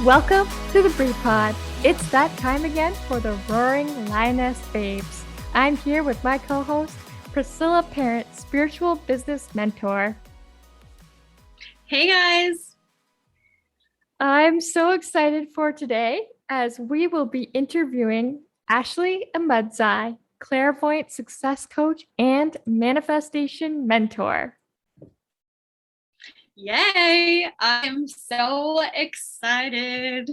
Welcome to the Brie Pod. It's that time again for the Roaring Lioness Babes. I'm here with my co-host, Priscilla Parent, spiritual business mentor. Hey guys! I'm so excited for today as we will be interviewing Ashley Ahmadzai, Clairvoyant success coach and manifestation mentor. Yay! I'm so excited.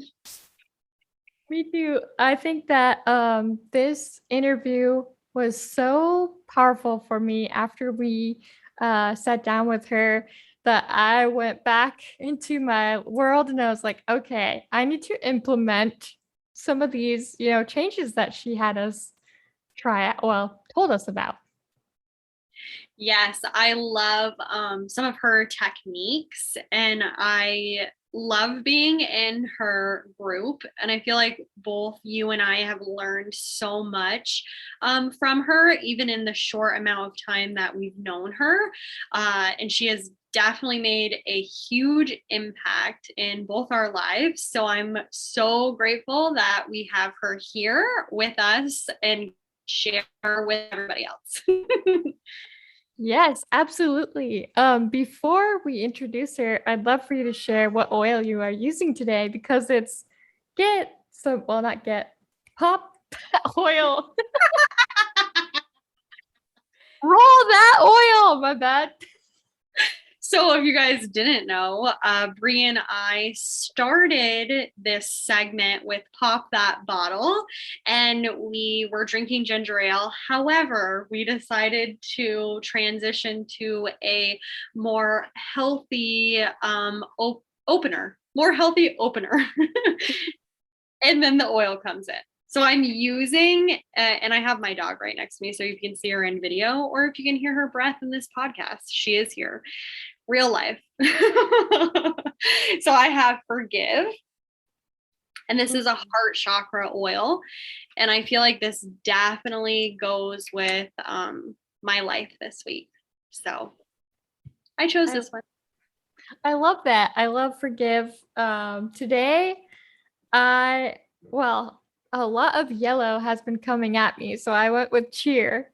Me too. I think that this interview was so powerful for me after we sat down with her that I went back into my world and I was like, okay, I need to implement some of these, changes that she had us told us about. Yes, I love some of her techniques and I love being in her group. And I feel like both you and I have learned so much from her, even in the short amount of time that we've known her. And she has definitely made a huge impact in both our lives. So I'm so grateful that we have her here with us and share with everybody else. Yes, absolutely. Before we introduce her, I'd love for you to share what oil you are using today because it's pop oil. Roll that oil, my bad. So if you guys didn't know, Brie and I started this segment with Pop That Bottle and we were drinking ginger ale. However, we decided to transition to a more healthy opener. And then the oil comes in. So I'm using, and I have my dog right next to me, so you can see her in video, or if you can hear her breath in this podcast, she is here. Real life. So I have Forgive, and this is a heart chakra oil, and I feel like this definitely goes with my life this week. So I chose this one. I love that. I love Forgive. Today, a lot of yellow has been coming at me, so I went with Cheer.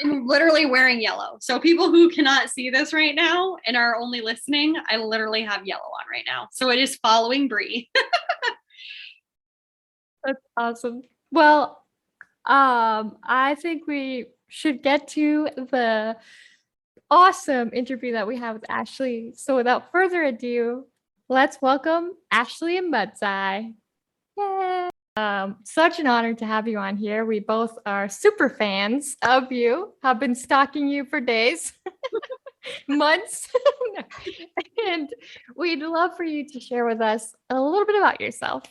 I'm literally wearing yellow. So people who cannot see this right now and are only listening, I literally have yellow on right now. So it is following Brie. That's awesome. Well, I think we should get to the awesome interview that we have with Ashley. So without further ado, let's welcome Ashley Ahmadzai. Yay! Such an honor to have you on here. We both are super fans of you, have been stalking you for days, months, and we'd love for you to share with us a little bit about yourself.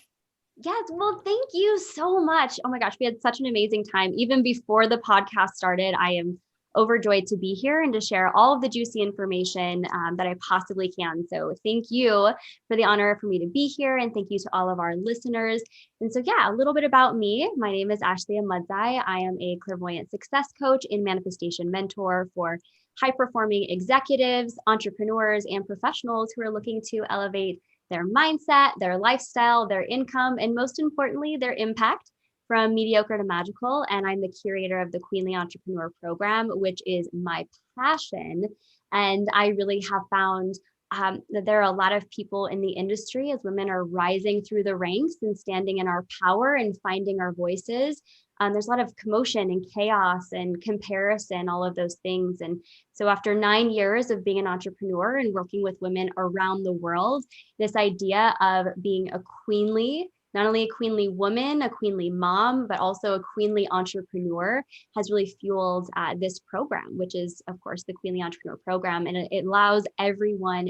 Yes, well, thank you so much. Oh my gosh, we had such an amazing time. Even before the podcast started, I am overjoyed to be here and to share all of the juicy information that I possibly can. So thank you for the honor for me to be here. And thank you to all of our listeners. And so, a little bit about me. My name is Ashley Ahmadzai. I am a clairvoyant success coach and manifestation mentor for high-performing executives, entrepreneurs, and professionals who are looking to elevate their mindset, their lifestyle, their income, and most importantly, their impact from mediocre to magical. And I'm the curator of the Queenly Entrepreneur Program, which is my passion. And I really have found that there are a lot of people in the industry as women are rising through the ranks and standing in our power and finding our voices. There's a lot of commotion and chaos and comparison, all of those things. And so after 9 years of being an entrepreneur and working with women around the world, this idea of being a queenly, not only a queenly woman, a queenly mom, but also a queenly entrepreneur has really fueled this program, which is, of course, the Queenly Entrepreneur Program. And it allows every woman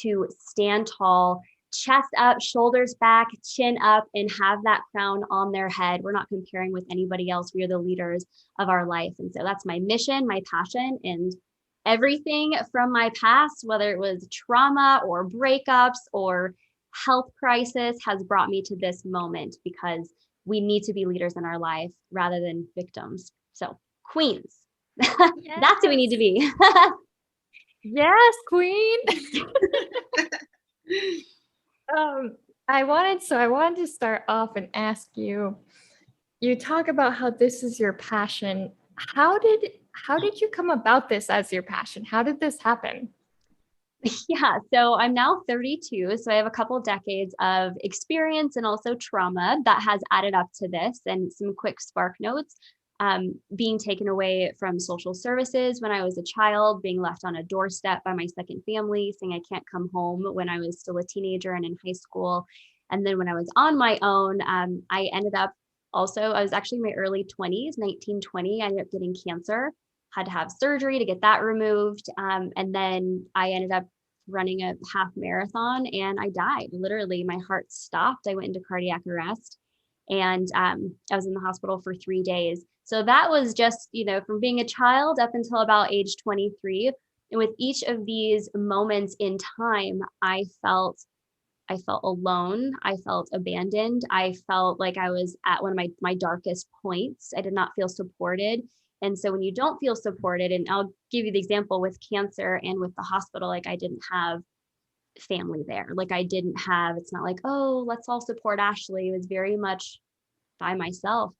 to stand tall, chest up, shoulders back, chin up, and have that crown on their head. We're not comparing with anybody else. We are the leaders of our life. And so that's my mission, my passion, and everything from my past, whether it was trauma or breakups or health crisis, has brought me to this moment because we need to be leaders in our life rather than victims. So queens, yes. That's who we need to be. Yes, queen. I wanted to start off and ask you, you talk about how this is your passion. How did you come about this as your passion? How did this happen? Yeah, so I'm now 32, so I have a couple decades of experience and also trauma that has added up to this, and some quick spark notes. Being taken away from social services when I was a child, being left on a doorstep by my second family, saying I can't come home when I was still a teenager and in high school. And then when I was on my own, I ended up I was actually in my early 20s, 19, 20. I ended up getting cancer, had to have surgery to get that removed. And then I ended up running a half marathon and I died. Literally, my heart stopped. I went into cardiac arrest and I was in the hospital for 3 days. So that was just, from being a child up until about age 23. And with each of these moments in time, I felt alone. I felt abandoned. I felt like I was at one of my darkest points. I did not feel supported. And so when you don't feel supported, and I'll give you the example with cancer and with the hospital, like I didn't have family there. Like it's not like, oh, let's all support Ashley. It was very much by myself.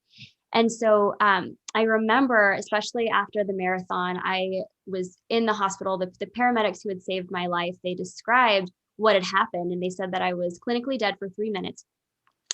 And so I remember, especially after the marathon, I was in the hospital. The paramedics who had saved my life, they described what had happened. And they said that I was clinically dead for 3 minutes.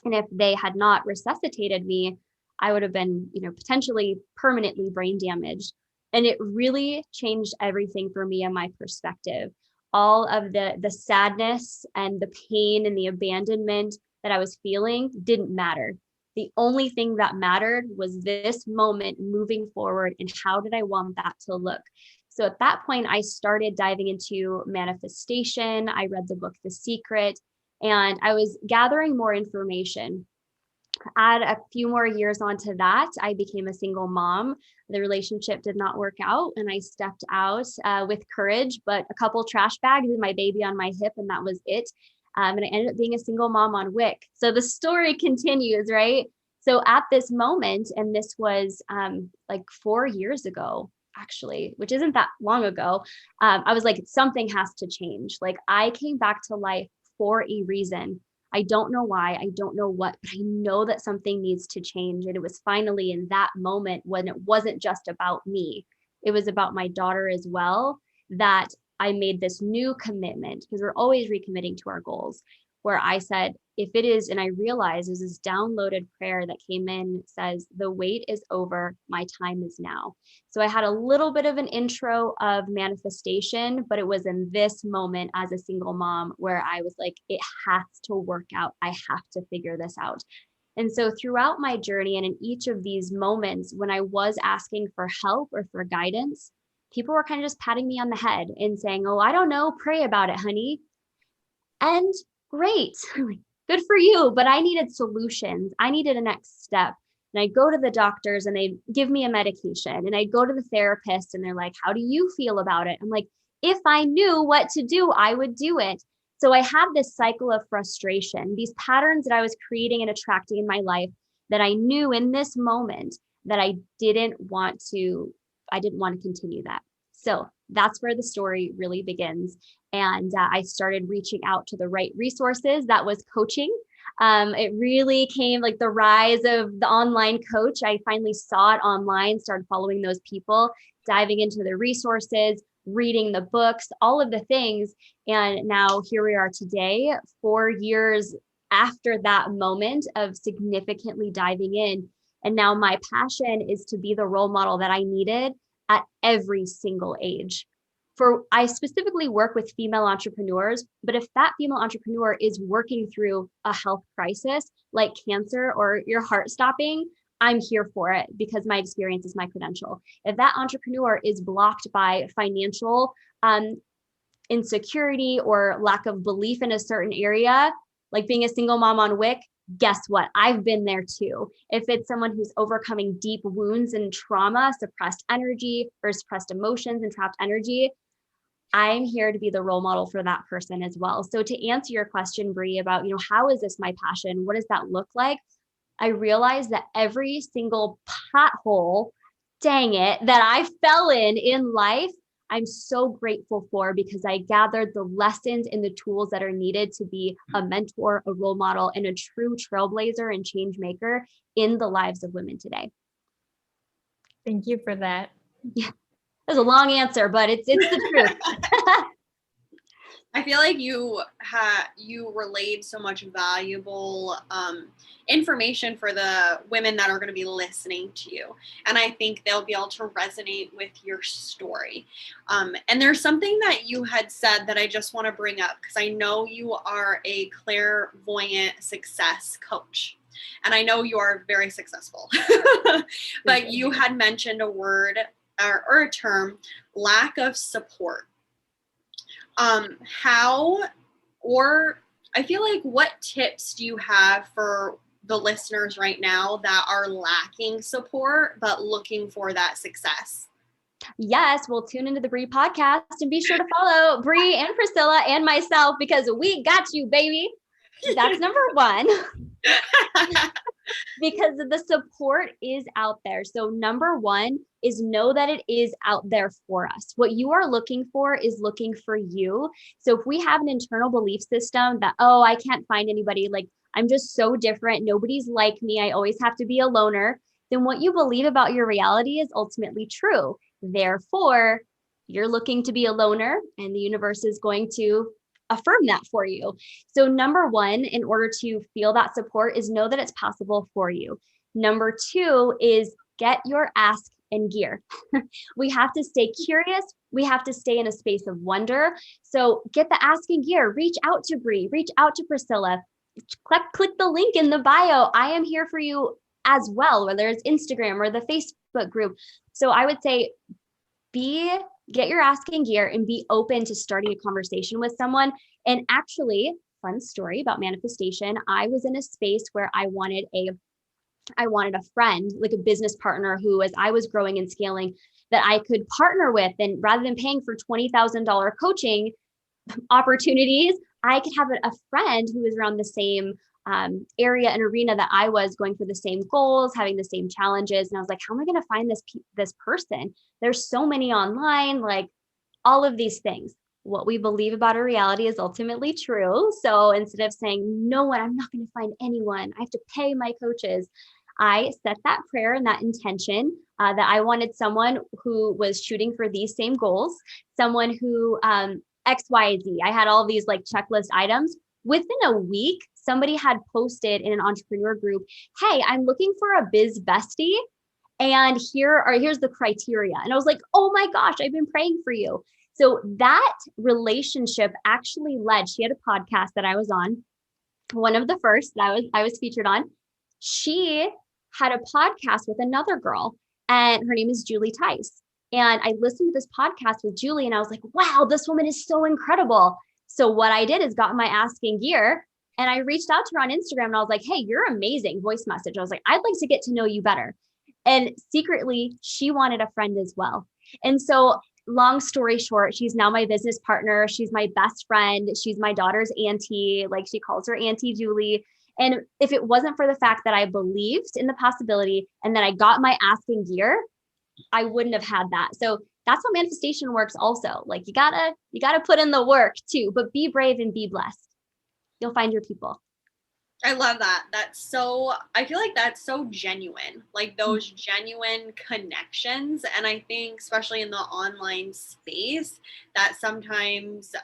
And if they had not resuscitated me, I would have been, potentially permanently brain damaged. And it really changed everything for me and my perspective. All of the sadness and the pain and the abandonment that I was feeling didn't matter. The only thing that mattered was this moment moving forward and how did I want that to look. So at that point, I started diving into manifestation. I read the book, The Secret, and I was gathering more information. Add a few more years onto that, I became a single mom. The relationship did not work out, and I stepped out with courage, but a couple trash bags and my baby on my hip, and that was it. And I ended up being a single mom on WIC. So the story continues, right? So at this moment, and this was like 4 years ago, actually, which isn't that long ago, I was like, something has to change. Like I came back to life for a reason. I don't know why, I don't know what, but I know that something needs to change. And it was finally in that moment when it wasn't just about me, it was about my daughter as well, that I made this new commitment, because we're always recommitting to our goals, where I said, if it is, and I realized there's this downloaded prayer that came in, says, the wait is over, my time is now. So I had a little bit of an intro of manifestation, but it was in this moment as a single mom where I was like, it has to work out. I have to figure this out. And so throughout my journey and in each of these moments, when I was asking for help or for guidance, people were kind of just patting me on the head and saying, oh, I don't know, pray about it, honey. And great, good for you. But I needed solutions. I needed a next step. And I go to the doctors and they give me a medication, and I go to the therapist and they're like, how do you feel about it? I'm like, if I knew what to do, I would do it. So I had this cycle of frustration, these patterns that I was creating and attracting in my life that I knew in this moment that I didn't want to continue that. So that's where the story really begins. And I started reaching out to the right resources. That was coaching. It really came like the rise of the online coach. I finally saw it online, started following those people, diving into the resources, reading the books, all of the things. And now here we are today, 4 years after that moment of significantly diving in. And now my passion is to be the role model that I needed at every single age. I specifically work with female entrepreneurs, but if that female entrepreneur is working through a health crisis like cancer or your heart stopping, I'm here for it because my experience is my credential. If that entrepreneur is blocked by financial insecurity or lack of belief in a certain area, like being a single mom on WIC, guess what? I've been there too. If it's someone who's overcoming deep wounds and trauma, suppressed energy or suppressed emotions and trapped energy, I'm here to be the role model for that person as well. So to answer your question, Brie, about, how is this my passion? What does that look like? I realized that every single pothole, dang it, that I fell in life, I'm so grateful for, because I gathered the lessons and the tools that are needed to be a mentor, a role model, and a true trailblazer and change maker in the lives of women today. Thank you for that. Yeah, that's a long answer, but it's the truth. I feel like you relayed so much valuable information for the women that are going to be listening to you, and I think they'll be able to resonate with your story. And there's something that you had said that I just want to bring up, because I know you are a clairvoyant success coach, and I know you are very successful. But you had mentioned a word or a term, lack of support. I feel like, what tips do you have for the listeners right now that are lacking support but looking for that success? Yes, well, tune into the Brie podcast and be sure to follow Brie and Priscilla and myself, because we got you, baby. That's number one. Because the support is out there. So number one is know that it is out there for us. What you are looking for is looking for you. So if we have an internal belief system that, oh, I can't find anybody, like I'm just so different, nobody's like me, I always have to be a loner, then what you believe about your reality is ultimately true. Therefore, you're looking to be a loner, and the universe is going to affirm that for you. So number one, in order to feel that support, is know that it's possible for you. Number two is get your ask in gear. We have to stay curious. We have to stay in a space of wonder. So get the ask in gear. Reach out to Brie, reach out to Priscilla. Click the link in the bio. I am here for you as well, whether it's Instagram or the Facebook group. So I would say get your ask in gear and be open to starting a conversation with someone. And actually, fun story about manifestation. I was in a space where I wanted a friend, like a business partner, who, as I was growing and scaling, that I could partner with. And rather than paying for $20,000 coaching opportunities, I could have a friend who was around the same area and arena that I was, going for the same goals, having the same challenges. And I was like, how am I going to find this person? There's so many online, like all of these things. What we believe about our reality is ultimately true. So instead of saying, no one, I'm not going to find anyone, I have to pay my coaches, I set that prayer and that intention that I wanted someone who was shooting for these same goals, someone who X, Y, Z. I had all these like checklist items. Within a week, somebody had posted in an entrepreneur group, hey, I'm looking for a biz bestie, and here's the criteria. And I was like, oh my gosh, I've been praying for you. So that relationship actually led, she had a podcast that I was on, one of the first that I was featured on. She had a podcast with another girl, and her name is Julie Tice. And I listened to this podcast with Julie, and I was like, wow, this woman is so incredible. So what I did is got my ask in gear, and I reached out to her on Instagram, and I was like, hey, you're amazing. Voice message. I was like, I'd like to get to know you better. And secretly, she wanted a friend as well. And so long story short, she's now my business partner. She's my best friend. She's my daughter's auntie. Like, she calls her Auntie Julie. And if it wasn't for the fact that I believed in the possibility and that I got my ask in gear, I wouldn't have had that. So that's how manifestation works also. Like, you gotta put in the work too, but be brave and be blessed. You'll find your people. I love that. I feel like that's so genuine, like those genuine connections. And I think especially in the online space that sometimes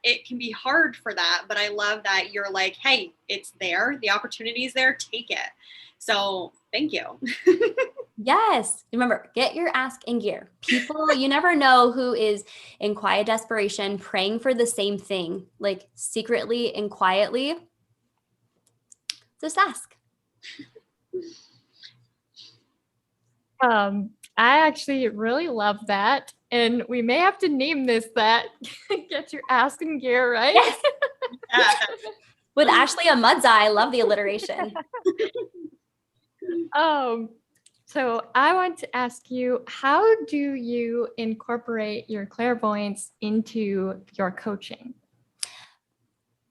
it can be hard for that. But I love that you're like, hey, it's there. The opportunity is there. Take it. So thank you. Yes. Remember, get your ask in gear. People, you never know who is in quiet desperation, praying for the same thing, like secretly and quietly. Just ask. I actually really love that. And we may have to name this that. Get your ask in gear, right? Yes. Yeah. With Ashley Ahmadzai, I love the alliteration. So I want to ask you, how do you incorporate your clairvoyance into your coaching?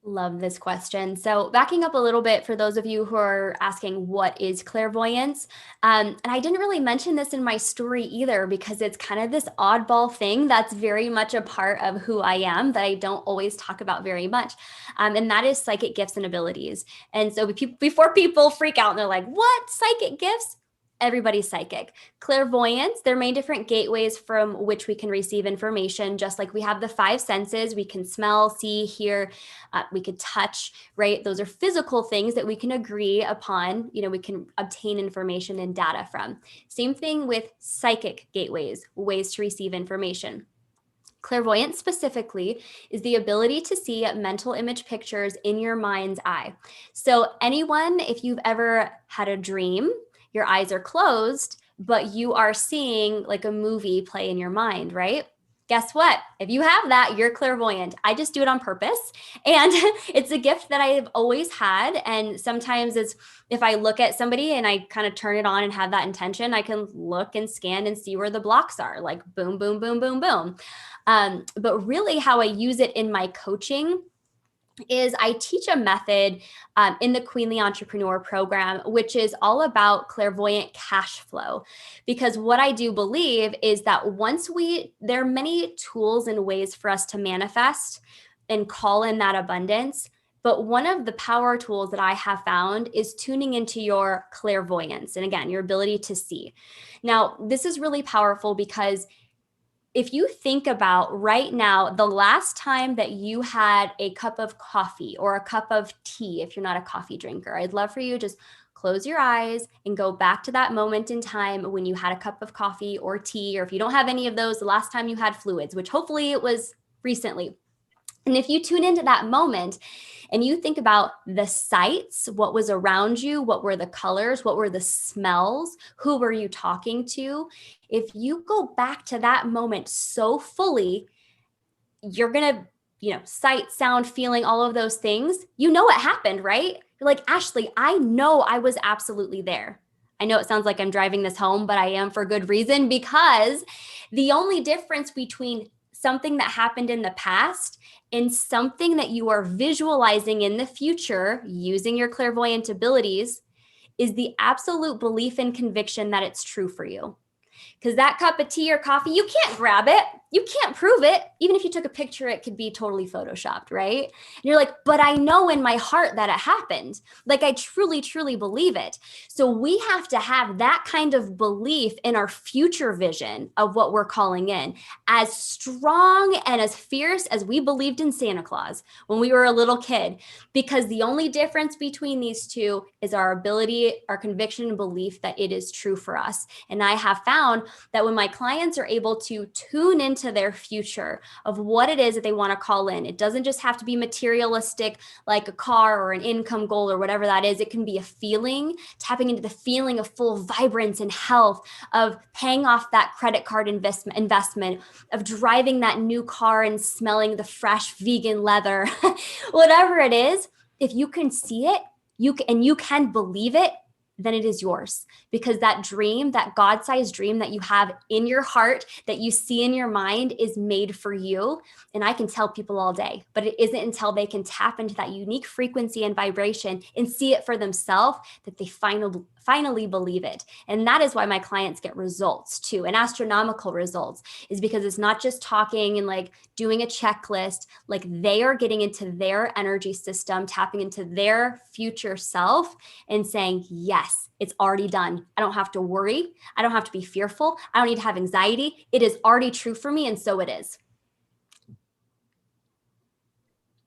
Love this question. So backing up a little bit for those of you who are asking, what is clairvoyance? And I didn't really mention this in my story either, because it's kind of this oddball thing that's very much a part of who I am that I don't always talk about very much. And that is psychic gifts and abilities. And so before people freak out and they're like, what, psychic gifts? Everybody's psychic. Clairvoyance, there are many different gateways from which we can receive information. Just like we have the five senses, we can smell, see, hear, we could touch, right? Those are physical things that we can agree upon, we can obtain information and data from. Same thing with psychic gateways, ways to receive information. Clairvoyance specifically is the ability to see mental image pictures in your mind's eye. So anyone, if you've ever had a dream, your eyes are closed, but you are seeing like a movie play in your mind, right? Guess what? If you have that, you're clairvoyant. I just do it on purpose. And it's a gift that I've always had. And sometimes it's if I look at somebody and I kind of turn it on and have that intention, I can look and scan and see where the blocks are, like boom, boom, boom, boom, boom. But really how I use it in my coaching is I teach a method in the Queenly Entrepreneur program, which is all about clairvoyant cash flow. Because what I do believe is that there are many tools and ways for us to manifest and call in that abundance. But one of the power tools that I have found is tuning into your clairvoyance. And again, your ability to see. Now, this is really powerful because if you think about right now, the last time that you had a cup of coffee or a cup of tea, if you're not a coffee drinker, I'd love for you to just close your eyes and go back to that moment in time when you had a cup of coffee or tea, or if you don't have any of those, the last time you had fluids, which hopefully it was recently. And if you tune into that moment and you think about the sights, what was around you, what were the colors, what were the smells, who were you talking to? If you go back to that moment so fully, you're going to, sight, sound, feeling, all of those things, what happened, right? You're like, Ashley, I know I was absolutely there. I know it sounds like I'm driving this home, but I am for good reason, because the only difference between something that happened in the past and something that you are visualizing in the future using your clairvoyant abilities is the absolute belief and conviction that it's true for you. Because that cup of tea or coffee, you can't grab it. You can't prove it. Even if you took a picture, it could be totally photoshopped, right? And you're like, but I know in my heart that it happened. Like I truly, truly believe it. So we have to have that kind of belief in our future vision of what we're calling in, as strong and as fierce as we believed in Santa Claus when we were a little kid. Because the only difference between these two is our ability, our conviction and belief that it is true for us. And I have found that when my clients are able to tune into their future of what it is that they want to call in, it doesn't just have to be materialistic, like a car or an income goal or whatever that is. It can be a feeling, tapping into the feeling of full vibrance and health, of paying off that credit card investment, of driving that new car and smelling the fresh vegan leather, whatever it is. If you can see it, you can believe it, then it is yours. Because that dream, that God-sized dream that you have in your heart, that you see in your mind, is made for you. And I can tell people all day, but it isn't until they can tap into that unique frequency and vibration and see it for themselves that they finally believe it. And that is why my clients get results too, and astronomical results, is because it's not just talking and like doing a checklist. Like they are getting into their energy system, tapping into their future self and saying, yes, it's already done. I don't have to worry. I don't have to be fearful. I don't need to have anxiety. It is already true for me. And so it is.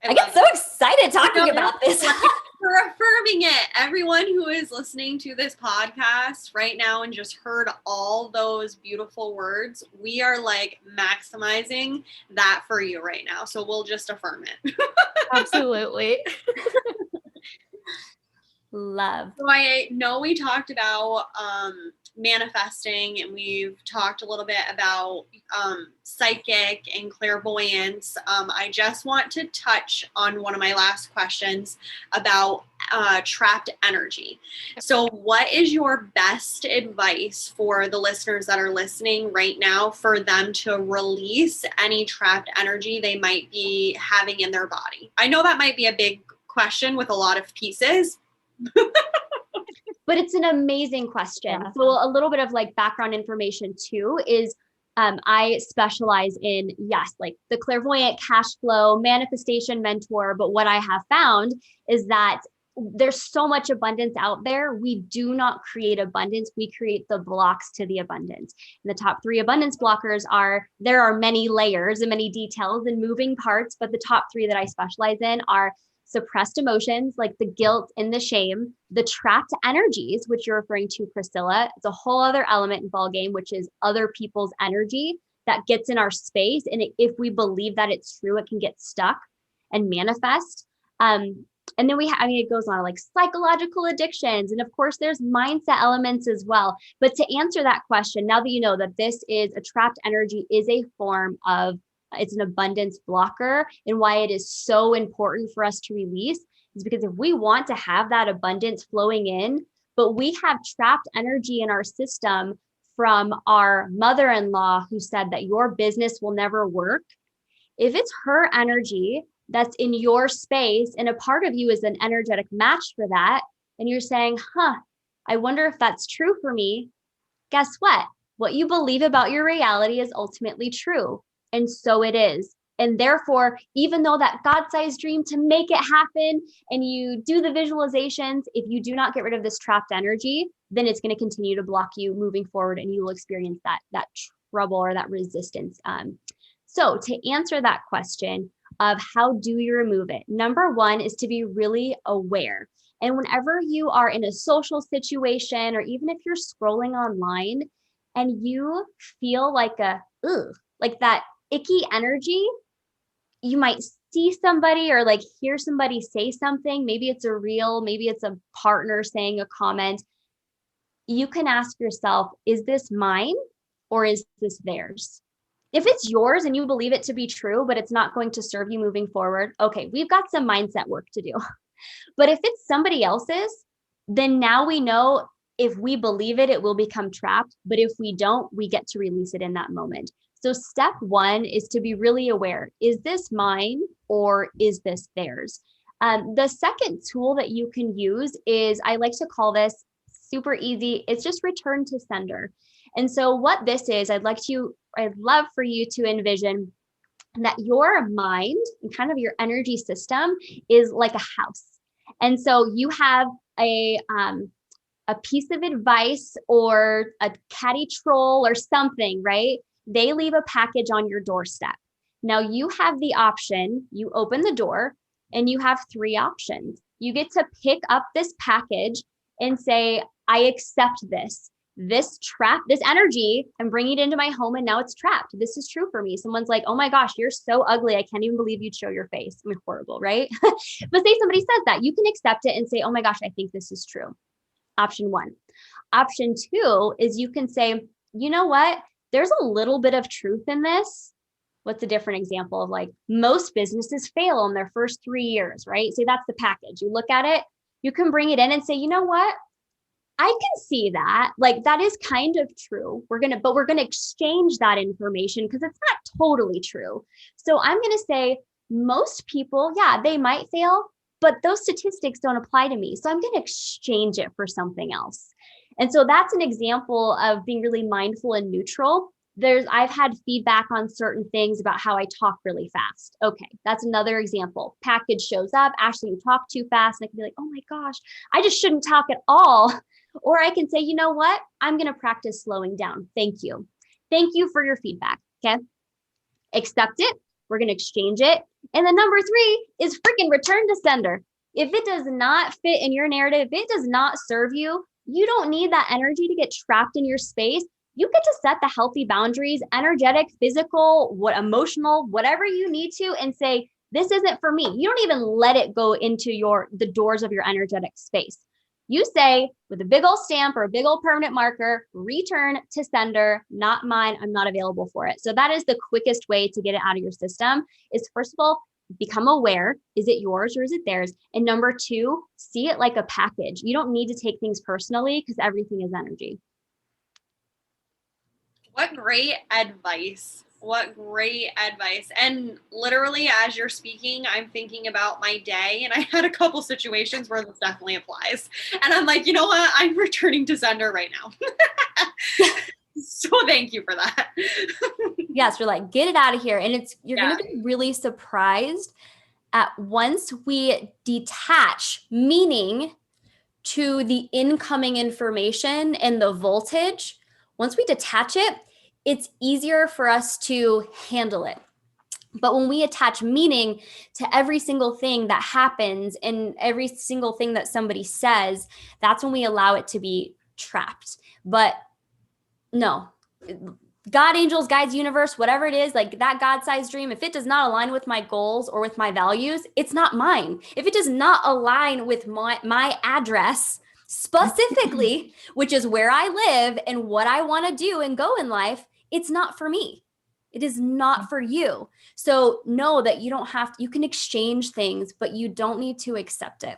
I get so excited talking about this. For affirming it. Everyone who is listening to this podcast right now and just heard all those beautiful words, we are like maximizing that for you right now. So we'll just affirm it. Absolutely. Love. So I know we talked about manifesting, and we've talked a little bit about psychic and clairvoyance. I just want to touch on one of my last questions about trapped energy. So what is your best advice for the listeners that are listening right now for them to release any trapped energy they might be having in their body? I know that might be a big question with a lot of pieces. But it's an amazing question. Yeah. So a little bit of like background information too is I specialize in, yes, like the clairvoyant cash flow manifestation mentor. But what I have found is that there's so much abundance out there. We do not create abundance. We create the blocks to the abundance. And the top 3 abundance blockers are, there are many layers and many details and moving parts, but the top 3 that I specialize in are suppressed emotions, like the guilt and the shame, the trapped energies, which you're referring to, Priscilla. It's a whole other element in ballgame, which is other people's energy that gets in our space. And if we believe that it's true, it can get stuck and manifest. And then it goes on like psychological addictions. And of course, there's mindset elements as well. But to answer that question, now that you know that this is a trapped energy is a form of, it's an abundance blocker, and why it is so important for us to release is because if we want to have that abundance flowing in, but we have trapped energy in our system from our mother-in-law who said that your business will never work, if it's her energy that's in your space and a part of you is an energetic match for that, and you're saying, I wonder if that's true for me, guess what? What you believe about your reality is ultimately true. And so it is. And therefore, even though that God-sized dream to make it happen and you do the visualizations, if you do not get rid of this trapped energy, then it's going to continue to block you moving forward, and you will experience that trouble or that resistance. So to answer that question of how do you remove it, number 1 is to be really aware. And whenever you are in a social situation, or even if you're scrolling online and you feel like like that icky energy, you might see somebody or like hear somebody say something. Maybe it's a reel, maybe it's a partner saying a comment. You can ask yourself, is this mine or is this theirs? If it's yours and you believe it to be true, but it's not going to serve you moving forward, okay, we've got some mindset work to do. But if it's somebody else's, then now we know if we believe it, it will become trapped. But if we don't, we get to release it in that moment. So step 1 is to be really aware. Is this mine or is this theirs? The second tool that you can use is, I like to call this super easy. It's just return to sender. And so what this is, I'd love for you to envision that your mind and kind of your energy system is like a house. And so you have a piece of advice or a catty troll or something, right? They leave a package on your doorstep. Now you have the option, you open the door and you have 3 options. You get to pick up this package and say, I accept this energy and bring it into my home, and now it's trapped. This is true for me. Someone's like, oh my gosh, you're so ugly. I can't even believe you'd show your face. I mean, horrible, right? But say somebody says that, you can accept it and say, oh my gosh, I think this is true. Option 1. Option 2 is you can say, you know what? There's a little bit of truth in this. What's a different example of like most businesses fail in their first 3 years, right? Say that's the package. You look at it, you can bring it in and say, you know what? I can see that. Like that is kind of true. We're going to exchange that information because it's not totally true. So I'm going to say most people, yeah, they might fail, but those statistics don't apply to me. So I'm going to exchange it for something else. And so that's an example of being really mindful and neutral. I've had feedback on certain things about how I talk really fast. Okay, that's another example. Package shows up, Ashley, you talk too fast. And I can be like, oh my gosh, I just shouldn't talk at all. Or I can say, you know what? I'm going to practice slowing down. Thank you. Thank you for your feedback. Okay. Accept it. We're going to exchange it. And then number 3 is freaking return to sender. If it does not fit in your narrative, if it does not serve you, you don't need that energy to get trapped in your space. You get to set the healthy boundaries, energetic, physical, emotional, whatever you need to, and say, this isn't for me. You don't even let it go into the doors of your energetic space. You say with a big old stamp or a big old permanent marker, return to sender, not mine, I'm not available for it. So that is the quickest way to get it out of your system is, first of all, become aware. Is it yours or is it theirs? And number two, see it like a package. You don't need to take things personally because everything is energy. What great advice. What great advice. And literally, as you're speaking, I'm thinking about my day, and I had a couple situations where this definitely applies. And I'm like, you know what? I'm returning to sender right now. So thank you for that. Yes, you're like, get it out of here. And you're Yeah. going to be really surprised at once we detach meaning to the incoming information and the voltage. Once we detach it, it's easier for us to handle it. But when we attach meaning to every single thing that happens and every single thing that somebody says, that's when we allow it to be trapped. But no, God, angels, guides, universe, whatever it is, like that God-sized dream, if it does not align with my goals or with my values, it's not mine. If it does not align with my address specifically, which is where I live and what I want to do and go in life, it's not for me. It is not for you. So know that you don't have, you can exchange things, but you don't need to accept it.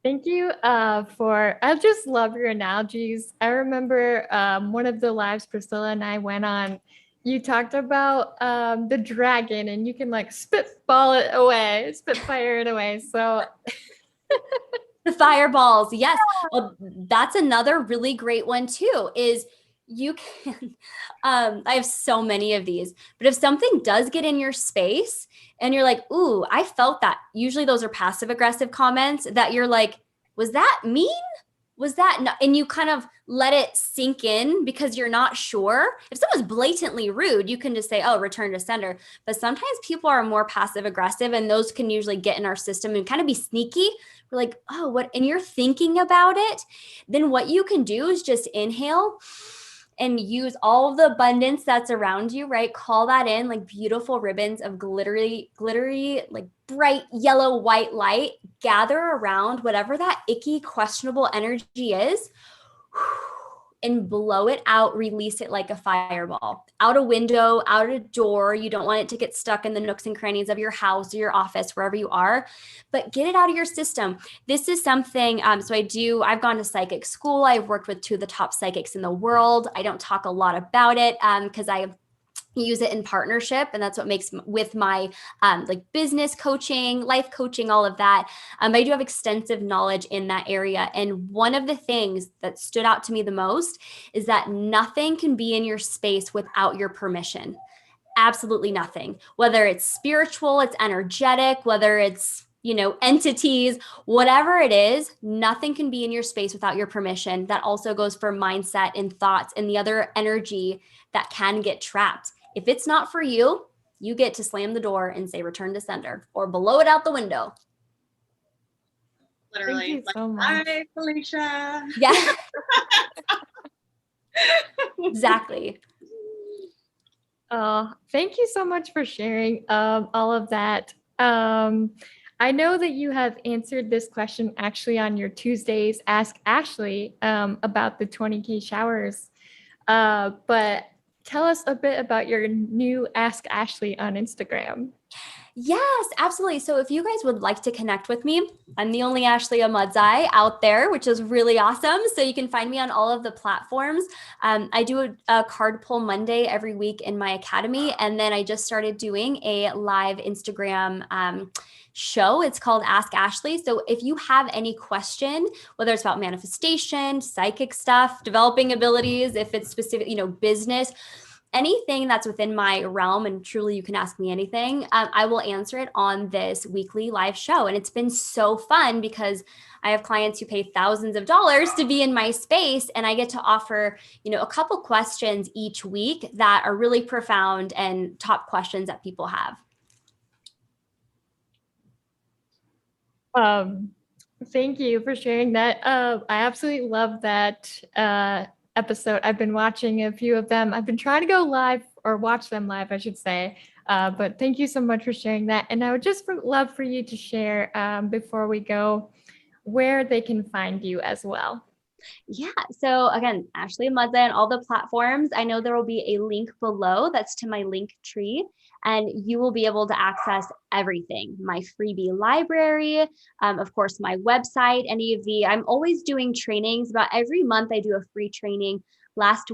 Thank you I just love your analogies. I remember one of the lives Priscilla and I went on, you talked about the dragon and you can like spitfire it away. So the fireballs. Yes. Well, that's another really great one too, is you can, I have so many of these, but if something does get in your space and you're like, ooh, I felt that. Usually those are passive aggressive comments that you're like, was that mean? Was that not? And you kind of let it sink in because you're not sure. If someone's blatantly rude, you can just say, oh, return to sender. But sometimes people are more passive aggressive and those can usually get in our system and kind of be sneaky. We're like, oh, what? And you're thinking about it. Then what you can do is just inhale and use all of the abundance that's around you, right? Call that in like beautiful ribbons of glittery, like bright yellow, white light. Gather around whatever that icky, questionable energy is and blow it out, release it like a fireball. Out a window, out a door. You don't want it to get stuck in the nooks and crannies of your house or your office, wherever you are, but get it out of your system. This is something, I've gone to psychic school. I've worked with 2 of the top psychics in the world. I don't talk a lot about it because I use it in partnership, and that's what makes with my like business coaching, life coaching, all of that. I do have extensive knowledge in that area, and one of the things that stood out to me the most is that nothing can be in your space without your permission. Absolutely nothing. Whether it's spiritual, it's energetic, whether it's entities, whatever it is, nothing can be in your space without your permission. That also goes for mindset and thoughts and the other energy that can get trapped. If it's not for you, you get to slam the door and say return to sender or blow it out the window. Literally. Thank you so much. Hi, Felicia. Yeah. Exactly. Thank you so much for sharing all of that. I know that you have answered this question actually on your Tuesdays Ask Ashley about the 20K showers. But tell us a bit about your new Ask Ashley on Instagram. Yes, absolutely. So if you guys would like to connect with me, I'm the only Ashley Ahmadzai out there, which is really awesome. So you can find me on all of the platforms. I do a card pull Monday every week in my academy. And then I just started doing a live Instagram show. It's called Ask Ashley. So if you have any question, whether it's about manifestation, psychic stuff, developing abilities, if it's specific, business, anything that's within my realm, and truly you can ask me anything, I will answer it on this weekly live show. And it's been so fun because I have clients who pay thousands of dollars to be in my space, and I get to offer, a couple questions each week that are really profound and top questions that people have. Thank you for sharing that. I absolutely love that episode. I've been watching a few of them. I've been trying to go live or watch them live, I should say. But thank you so much for sharing that. And I would just love for you to share before we go, where they can find you as well. Yeah. So again, Ashley Ahmadzai on all the platforms. I know there will be a link below that's to my link tree, and you will be able to access everything. My freebie library, of course, my website, I'm always doing trainings. About every month I do a free training. Last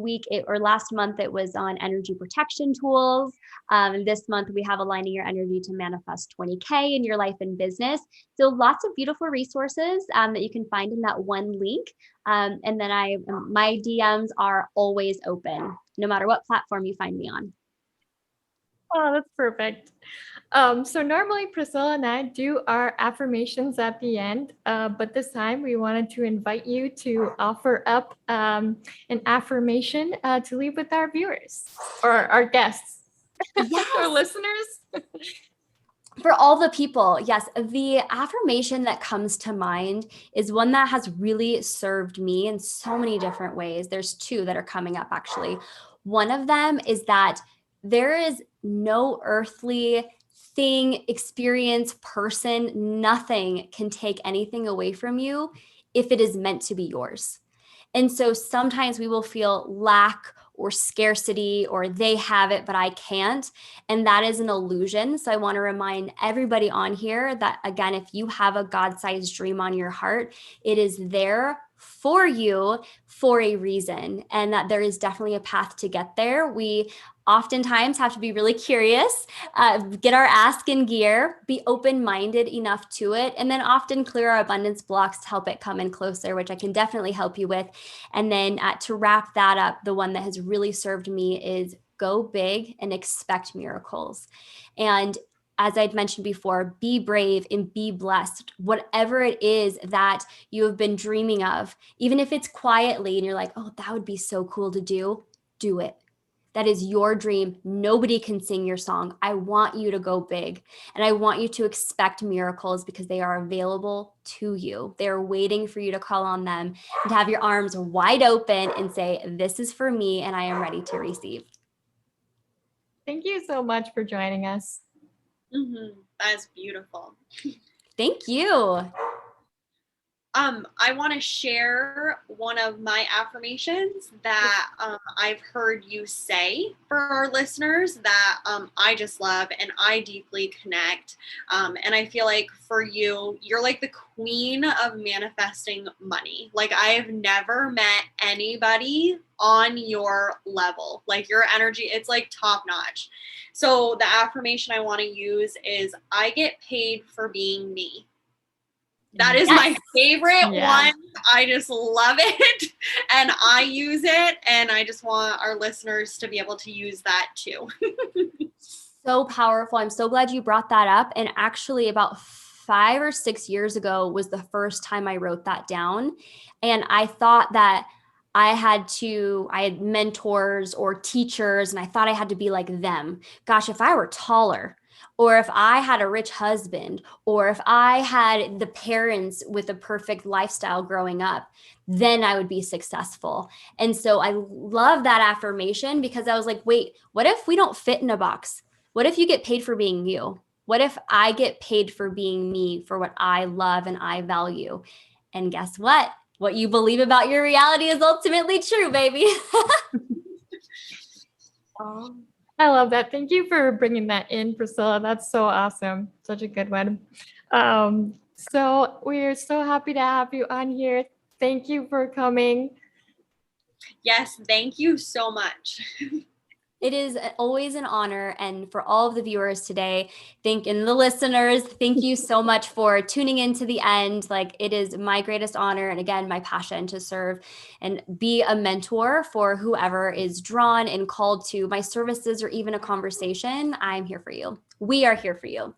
month it was on energy protection tools. And this month we have aligning your energy to manifest 20K in your life and business. So lots of beautiful resources that you can find in that one link. And then my DMs are always open, no matter what platform you find me on. Oh, that's perfect. So normally Priscilla and I do our affirmations at the end, but this time we wanted to invite you to offer up an affirmation to leave with our viewers or our guests, Yes. our listeners. For all the people, yes, the affirmation that comes to mind is one that has really served me in so many different ways. There's two that are coming up, actually. One of them is that there is no earthly thing, experience, person, nothing can take anything away from you if it is meant to be yours. And so sometimes we will feel lack or scarcity, or they have it, but I can't. And that is an illusion. So I want to remind everybody on here that, again, if you have a God-sized dream on your heart, it is there for you for a reason, and that there is definitely a path to get there. We oftentimes have to be really curious, get our ask in gear, be open-minded enough to it, and then often clear our abundance blocks to help it come in closer, which I can definitely help you with. And then to wrap that up, the one that has really served me is go big and expect miracles. And as I'd mentioned before, be brave and be blessed. Whatever it is that you have been dreaming of, even if it's quietly and you're like, oh, that would be so cool to do it. That is your dream. Nobody can sing your song. I want you to go big, and I want you to expect miracles because they are available to you. They're waiting for you to call on them and to have your arms wide open and say, this is for me and I am ready to receive. Thank you so much for joining us. That's beautiful. Thank you. I want to share one of my affirmations that I've heard you say for our listeners that I just love and I deeply connect. And I feel like for you, you're like the queen of manifesting money. Like I have never met anybody on your level. Like your energy, it's like top notch. So the affirmation I want to use is I get paid for being me. That is my favorite one. I just love it. And I use it. And I just want our listeners to be able to use that too. So powerful. I'm so glad you brought that up. And actually about 5 or 6 years ago was the first time I wrote that down. And I thought that I had mentors or teachers, and I thought I had to be like them. Gosh, if I were taller, or if I had a rich husband, or if I had the parents with a perfect lifestyle growing up, then I would be successful. And so I love that affirmation because I was like, wait, what if we don't fit in a box? What if you get paid for being you? What if I get paid for being me, for what I love and I value? And guess what? What you believe about your reality is ultimately true, baby. I love that. Thank you for bringing that in, Priscilla. That's so awesome. Such a good one. So we're so happy to have you on here. Thank you for coming. Yes, thank you so much. It is always an honor. And for all of the viewers today, and the listeners, thank you so much for tuning in to the end. Like, it is my greatest honor. And again, my passion to serve and be a mentor for whoever is drawn and called to my services or even a conversation. I'm here for you. We are here for you.